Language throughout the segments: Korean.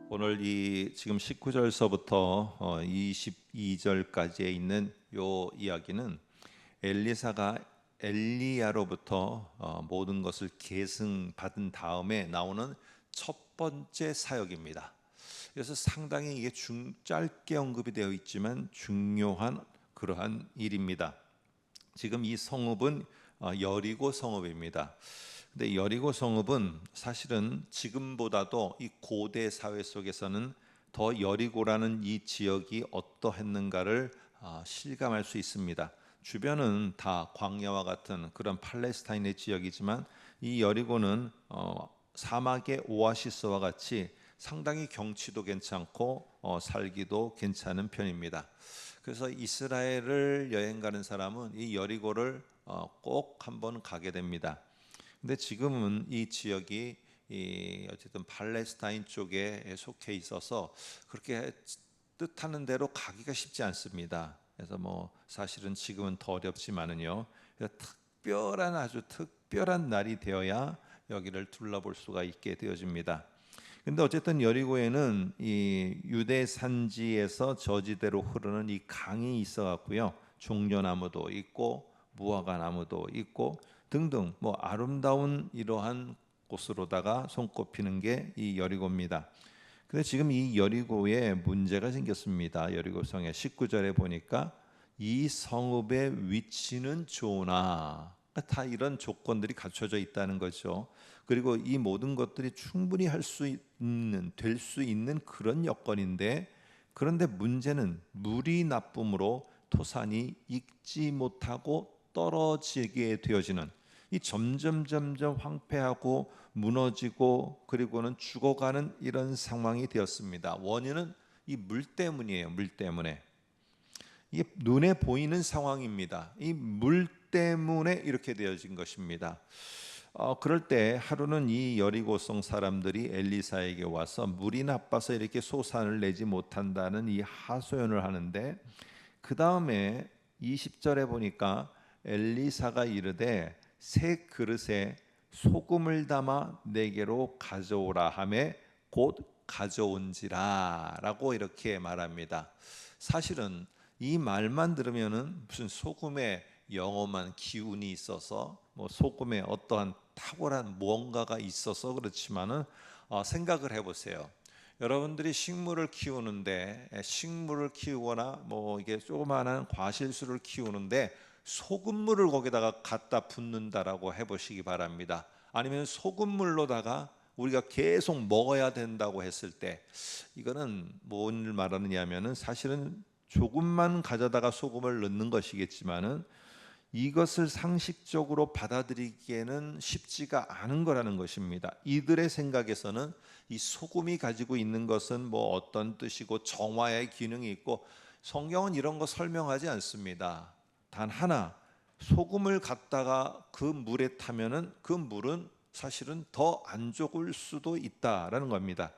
오늘 이 지금 19절서부터 22절까지에 있는 요 이야기는 엘리사가 엘리야로부터 모든 것을 계승받은 다음에 나오는 첫 번째 사역입니다. 그래서 상당히 이게 짧게 언급이 되어 있지만 중요한 그러한 일입니다. 지금 이 성읍은 여리고 성읍입니다. 근데 여리고 성읍은 사실은 지금보다도 이 고대 사회 속에서는 더 여리고라는 이 지역이 어떠했는가를 실감할 수 있습니다. 주변은 다 광야와 같은 그런 팔레스타인의 지역이지만 이 여리고는 사막의 오아시스와 같이 상당히 경치도 괜찮고 살기도 괜찮은 편입니다. 그래서 이스라엘을 여행 가는 사람은 이 여리고를 꼭 한번 가게 됩니다. 근데 지금은 이 지역이 어쨌든 팔레스타인 쪽에 속해 있어서 그렇게 뜻하는 대로 가기가 쉽지 않습니다. 그래서 뭐 사실은 지금은 더 어렵지만은요. 아주 특별한 날이 되어야 여기를 둘러볼 수가 있게 되어집니다. 근데 어쨌든 여리고에는 이 유대 산지에서 저지대로 흐르는 이 강이 있어 갖고요. 종려나무도 있고 무화과 나무도 있고 등등 뭐 아름다운 이러한 곳으로다가 손꼽히는 게 이 여리고입니다. 근데 지금 이 여리고에 문제가 생겼습니다. 여리고성의 19절에 보니까 이 성읍의 위치는 좋으나 다 이런 조건들이 갖춰져 있다는 거죠. 그리고 이 모든 것들이 충분히 될 수 있는 그런 여건인데, 그런데 문제는 물이 나쁨으로 토산이 익지 못하고 떨어지게 되어지는, 이 점점 황폐하고 무너지고 그리고는 죽어가는 이런 상황이 되었습니다. 원인은 이 물 때문이에요. 물 때문에. 이게 눈에 보이는 상황입니다. 이 물 때문에 이렇게 되어진 것입니다. 그럴 때 하루는 이 여리고성 사람들이 엘리사에게 와서 물이 나빠서 이렇게 소산을 내지 못한다는 이 하소연을 하는데, 그 다음에 20절에 보니까 엘리사가 이르되 새 그릇에 소금을 담아 내게로 가져오라 하매 곧 가져온지라 라고 이렇게 말합니다. 사실은 이 말만 들으면은 무슨 소금의 영험한 기운이 있어서 뭐 소금에 어떠한 탁월한 무언가가 있어서 그렇지만은 생각을 해보세요. 여러분들이 식물을 키우거나 뭐 이게 조그마한 과실수를 키우는데 소금물을 거기다가 갖다 붓는다라고 해보시기 바랍니다. 아니면 소금물로다가 우리가 계속 먹어야 된다고 했을 때, 이거는 뭘 말하느냐면은 사실은 조금만 가져다가 소금을 넣는 것이겠지만은 이것을 상식적으로 받아들이기에는 쉽지가 않은 거라는 것입니다. 이들의 생각에서는 이 소금이 가지고 있는 것은 뭐 어떤 뜻이고 정화의 기능이 있고, 성경은 이런 거 설명하지 않습니다. 단 하나, 소금을 갖다가 그 물에 타면은 그 물은 사실은 더 안 좋을 수도 있다라는 겁니다.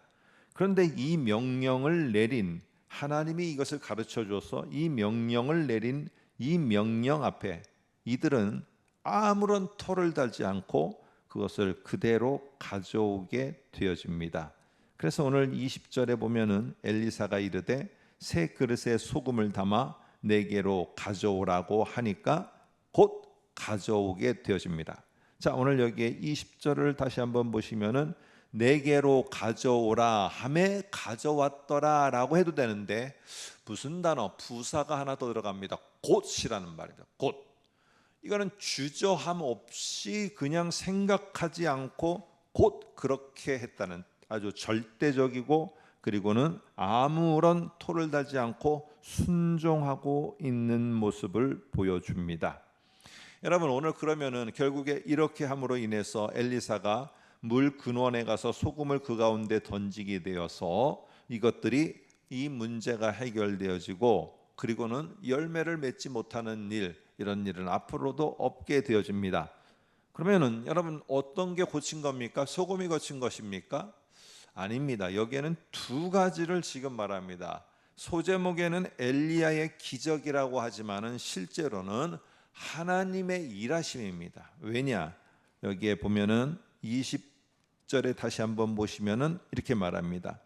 그런데 이 명령을 내린 하나님이 이것을 가르쳐 줘서 이 명령을 내린 이 명령 앞에 이들은 아무런 토를 달지 않고 그것을 그대로 가져오게 되어집니다. 그래서 오늘 20절에 보면은 엘리사가 이르되 새 그릇에 소금을 담아 내게로 가져오라고 하니까 곧 가져오게 되어집니다. 자, 오늘 여기에 20절을 다시 한번 보시면은 내게로 가져오라 하매 가져왔더라라고 해도 되는데, 무슨 단어, 부사가 하나 더 들어갑니다. 곧이라는 말입니다. 곧. 이거는 주저함 없이 그냥 생각하지 않고 곧 그렇게 했다는, 아주 절대적이고 그리고는 아무런 토를 달지 않고 순종하고 있는 모습을 보여줍니다. 여러분, 오늘 그러면은 결국에 이렇게 함으로 인해서 엘리사가 물 근원에 가서 소금을 그 가운데 던지게 되어서 이것들이, 이 문제가 해결되어지고 그리고는 열매를 맺지 못하는 일, 이런 일은 앞으로도 없게 되어집니다. 그러면은 여러분, 어떤 게 고친 겁니까? 소금이 고친 것입니까? 아닙니다. 여기에는 두 가지를 지금 말합니다. 소제목에는 엘리야의 기적이라고 하지만은 실제로는 하나님의 일하심입니다. 왜냐? 여기에 보면은 10절에 다시 한번 보시면은 이렇게 말합니다.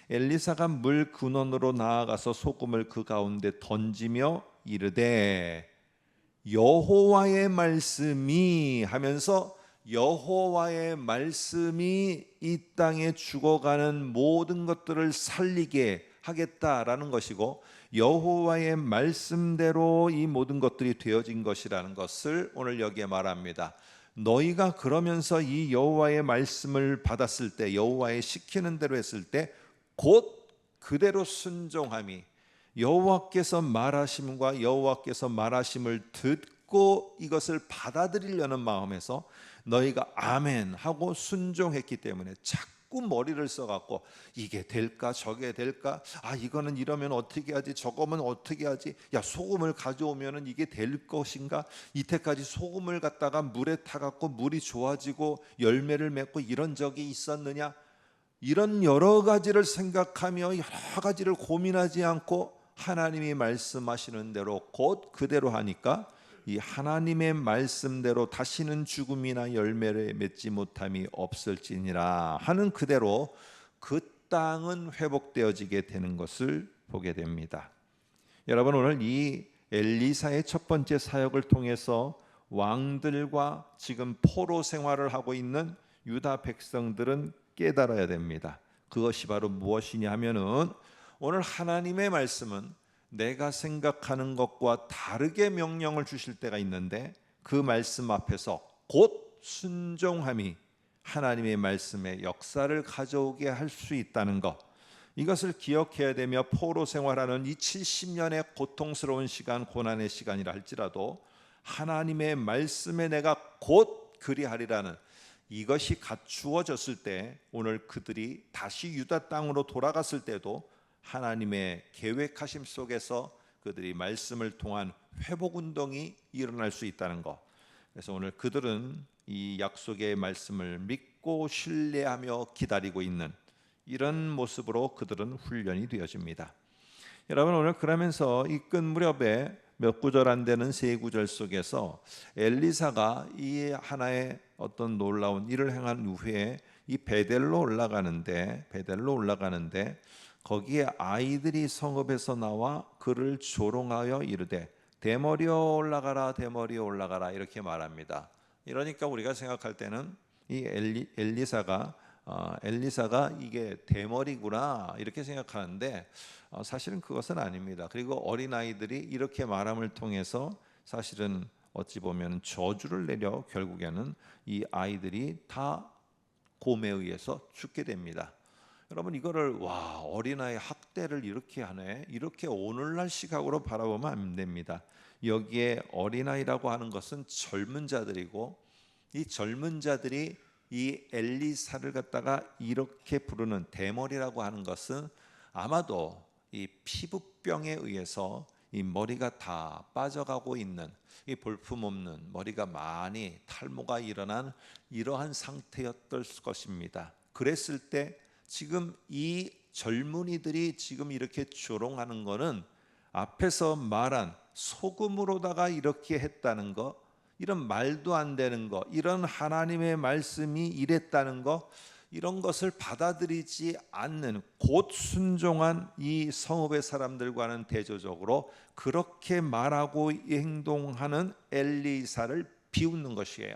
엘리사가 물 근원으로 나아가서 소금을 그 가운데 던지며 이르되 여호와의 말씀이 하면서 여호와의 말씀이 이 땅에 죽어가는 모든 것들을 살리게 하겠다라는 것이고 여호와의 말씀대로 이 모든 것들이 되어진 것이라는 것을 오늘 여기에 말합니다. 너희가 그러면서 이 여호와의 말씀을 받았을 때 여호와의 시키는 대로 했을 때 곧 그대로 순종함이 여호와께서 말하심과 여호와께서 말하심을 듣고 이것을 받아들이려는 마음에서 너희가 아멘 하고 순종했기 때문에 자꾸 머리를 써갖고 이게 될까 저게 될까, 이거는 이러면 어떻게 하지, 저거면 어떻게 하지, 야 소금을 가져오면은 이게 될 것인가, 이때까지 소금을 갖다가 물에 타갖고 물이 좋아지고 열매를 맺고 이런 적이 있었느냐, 이런 여러 가지를 생각하며 여러 가지를 고민하지 않고 하나님이 말씀하시는 대로 곧 그대로 하니까 이 하나님의 말씀대로 다시는 죽음이나 열매를 맺지 못함이 없을지니라 하는 그대로 그 땅은 회복되어지게 되는 것을 보게 됩니다. 여러분, 오늘 이 엘리사의 첫 번째 사역을 통해서 왕들과 지금 포로 생활을 하고 있는 유다 백성들은 깨달아야 됩니다. 그것이 바로 무엇이냐 하면은 오늘 하나님의 말씀은 내가 생각하는 것과 다르게 명령을 주실 때가 있는데 그 말씀 앞에서 곧 순종함이 하나님의 말씀의 역사를 가져오게 할 수 있다는 것, 이것을 기억해야 되며 포로 생활하는 이 70년의 고통스러운 시간, 고난의 시간이라 할지라도 하나님의 말씀에 내가 곧 그리하리라는 이것이 갖추어졌을 때 오늘 그들이 다시 유다 땅으로 돌아갔을 때도 하나님의 계획하심 속에서 그들이 말씀을 통한 회복운동이 일어날 수 있다는 것. 그래서 오늘 그들은 이 약속의 말씀을 믿고 신뢰하며 기다리고 있는 이런 모습으로 그들은 훈련이 되어집니다. 여러분, 오늘 그러면서 이 끝 무렵에 몇 구절 안 되는 세 구절 속에서 엘리사가 이 하나의 어떤 놀라운 일을 행한 후에 이 베델로 올라가는데 거기에 아이들이 성읍에서 나와 그를 조롱하여 이르되 대머리여 올라가라 대머리여 올라가라 이렇게 말합니다. 이러니까 우리가 생각할 때는 이 엘리사가 이게 대머리구나 이렇게 생각하는데 사실은 그것은 아닙니다. 그리고 어린아이들이 이렇게 말함을 통해서 사실은 어찌 보면 저주를 내려 결국에는 이 아이들이 다 곰에 의해서 죽게 됩니다. 여러분, 이거를 어린아이 학대를 이렇게 하네, 이렇게 오늘날 시각으로 바라보면 안 됩니다. 여기에 어린아이라고 하는 것은 젊은 자들이고 이 젊은 자들이 이 엘리사를 갖다가 이렇게 부르는 대머리라고 하는 것은 아마도 이 피부병에 의해서 이 머리가 다 빠져가고 있는, 이 볼품없는 머리가 많이 탈모가 일어난 이러한 상태였을 것입니다. 그랬을 때 지금 이 젊은이들이 지금 이렇게 조롱하는 거는 앞에서 말한 소금으로다가 이렇게 했다는 거, 이런 말도 안 되는 거, 이런 하나님의 말씀이 이랬다는 거, 이런 것을 받아들이지 않는 곧 순종한 이 성읍의 사람들과는 대조적으로 그렇게 말하고 행동하는 엘리사를 비웃는 것이에요.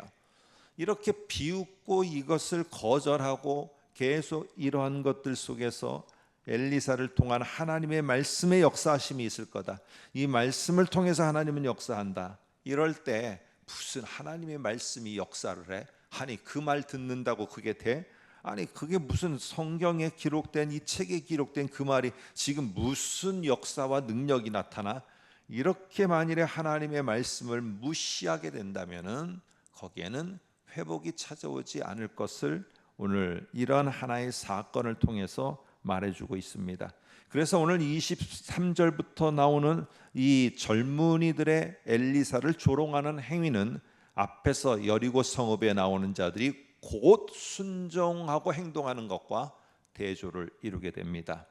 이렇게 비웃고 이것을 거절하고 계속 이러한 것들 속에서 엘리사를 통한 하나님의 말씀의 역사하심이 있을 거다. 이 말씀을 통해서 하나님은 역사한다. 이럴 때 무슨 하나님의 말씀이 역사를 해? 아니 그 말 듣는다고 그게 돼? 아니 그게 무슨 성경에 기록된 이 책에 기록된 그 말이 지금 무슨 역사와 능력이 나타나? 이렇게 만일에 하나님의 말씀을 무시하게 된다면은 거기에는 회복이 찾아오지 않을 것을 오늘 이런 하나의 사건을 통해서 말해주고 있습니다. 그래서 오늘 23절부터 나오는 이 젊은이들의 엘리사를 조롱하는 행위는 앞에서 여리고 성읍에 나오는 자들이 곧 순종하고 행동하는 것과 대조를 이루게 됩니다.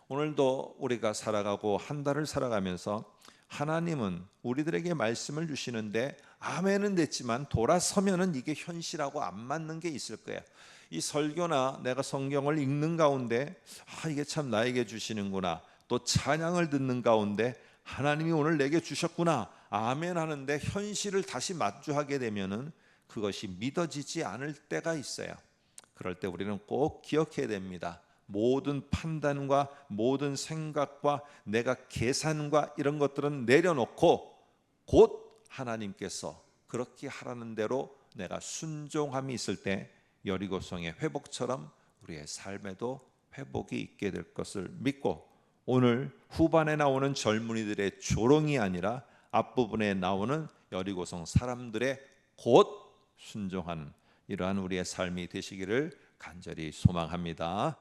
오늘도 우리가 살아가고 한 달을 살아가면서 하나님은 우리들에게 말씀을 주시는데 아멘은 됐지만 돌아서면은 이게 현실하고 안 맞는 게 있을 거예요. 이 설교나 내가 성경을 읽는 가운데 이게 참 나에게 주시는구나, 또 찬양을 듣는 가운데 하나님이 오늘 내게 주셨구나, 아멘 하는데 현실을 다시 마주하게 되면은 그것이 믿어지지 않을 때가 있어요. 그럴 때 우리는 꼭 기억해야 됩니다. 모든 판단과 모든 생각과 내가 계산과 이런 것들은 내려놓고 곧 하나님께서 그렇게 하라는 대로 내가 순종함이 있을 때 여리고성의 회복처럼 우리의 삶에도 회복이 있게 될 것을 믿고, 오늘 후반에 나오는 젊은이들의 조롱이 아니라 앞부분에 나오는 여리고성 사람들의 곧 순종하는 이러한 우리의 삶이 되시기를 간절히 소망합니다.